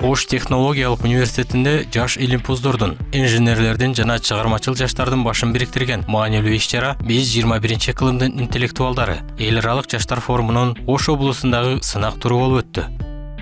Ош технологиялык университетинде жаш илимпоздордун, инженерлердин жана чыгармачыл жаштардын башын бириктирген маанилүү иш-чара биз 21 кылымдын интеллектуалдары эл аралык жаштар форумунун Ош облусундагы сынак туру болуп өттү.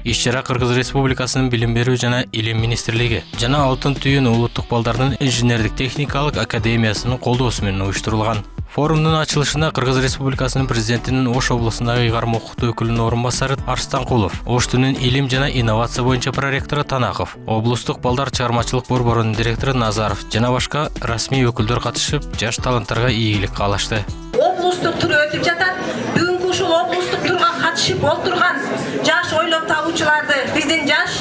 Иш-чара Кыргыз Республикасынын билим берүү жана илим министрлиги жана Алтын түйүн улуттук балдардын инженердик техникалык академиясынын колдоосу менен уюштурулган. Форумдун ачылышына Кыргыз Республикасынын президентинин Ош облусундагы ыйгарым окутуу өкүлүнүн орун басары Арстанкулов, Оштунун илим жана инновация боюнча проректору Танаков, облустук балдар чыгармачылык борборунун директору Назаров жана башка расмий өкүлдөр катышып, жаш таланттарга ийгилик каалашты. Облустук тур өтүп жатат. Бүгүнкү ушул облустук турга катышып олтурган жаш ойлоп табуучуларды, биздин жаш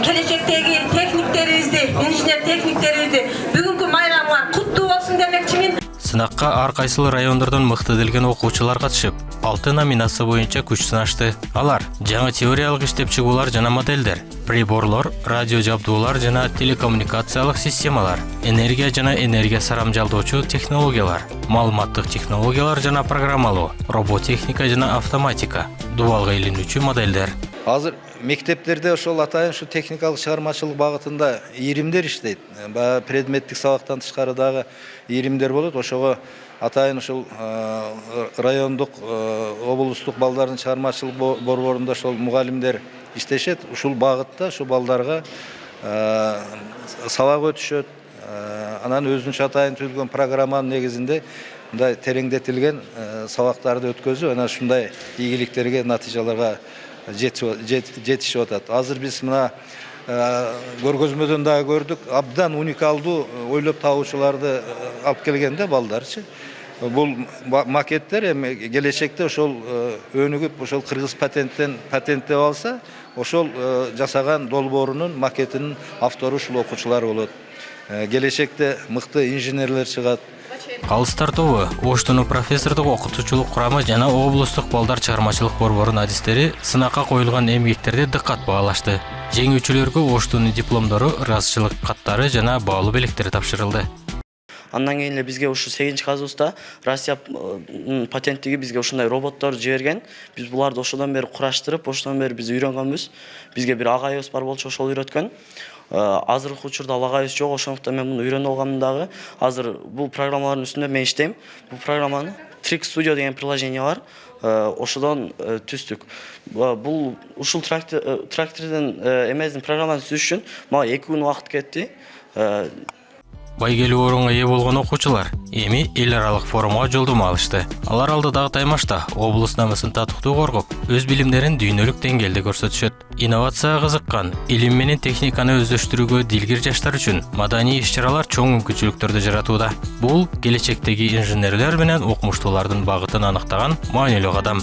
келечектеги техниктерибизди, инженер техниктерибизди бүгүнкү майрамга куттуу болсун демекчимин. Сынакка ар кайсыл райондордон мыкты делген окуучулар катышып, 6 номинация боюнча күч сынашты. Алар жаңы теориялык иштеп чыгуулар жана моделдер, приборлор, радио жабдуулар жана телекоммуникациялык системалар, энергия жана энергия сарамжалдоочу технологиялар, маалыматтык технологиялар жана программалоо, роботехника жана автоматика, дубалга илинүүчү моделдер. Азыр мектептерде ошол атайын ушу техникалык чыгармачылык багытында ийримдер иштейт. Баягы предметтик сабактан тышкары дагы ийримдер болот. Ошого атайын ушул райондук, облустук балдардын чыгармачылык борборунда ошол мугалимдер иштешет. Ушул багытта ушу балдарга сабак өтүшөт. Анан өзүнчө атайын түзүлгөн программанын негизинде мындай тереңдетилген сабактарды өткөзүп, анан ушундай ийгиликтерге, натыйжаларга жетишип атат. Азыр биз мына көргөзмөдөн дагы көрдүк, абдан уникалдуу ойлоп табуучуларды алып келгенде балдарчы. Бул макеттер эми келечекте ошол өнүгүп, ошол кыргыз патенттеп алса, ошол жасаган долбоорунун макетинин автору ушул окуучулар болот. Келечекте мыкты инженерлер чыгат. Калыстар тобу Оштунун профессордук окутуучулук курамы жана облустук балдар чыгармачылык борборунун адистери сынакка коюлган эмгектерди дыккат баалашты. Жеңүүчүлөргө Оштунун дипломдору, ыраазычылык каттары жана баалуу белектери тапшырылды. Андан кийин эле бизге ушу 8-казыбызда Россия патенттиги бизге ушундай роботтор жиберген. Биз буларды ошодон бери кураштырып, ошодон бери биз үйрөнгөнбүз. Бизге бир агайыбыз бар болчу, ошол үйрөткөн. Азыркы учурда агайыбыз жок, ошондуктан мен муну үйрөнүп алгам дагы. Азыр бул программалардын үстүндө мен иштейм. Бул программаны Trick Studio деген приложение бар. Ошодон түздүк. Бул ушул трактордун эмесин программасын түзүш үчүн мага 2 күн убакыт кетти. Байгелүү орунга ээ болгон окуучулар эми эл аралык форумга жолдомо алышты. Алар алдыдагы таймашта облус намысын татыктуу коргоп, өз билимдерин дүйнөлүк деңгээлде көрсөтүшөт. Инновацияга кызыккан, илим менен техниканы өздөштүрүүгө дилгир жаштар үчүн маданий иш-чаралар чоң мүмкүнчүлүктөрдү жаратууда. Бул келечектеги инженерлер менен окумуштуулардын багытын аныктаган маанилүү кадам.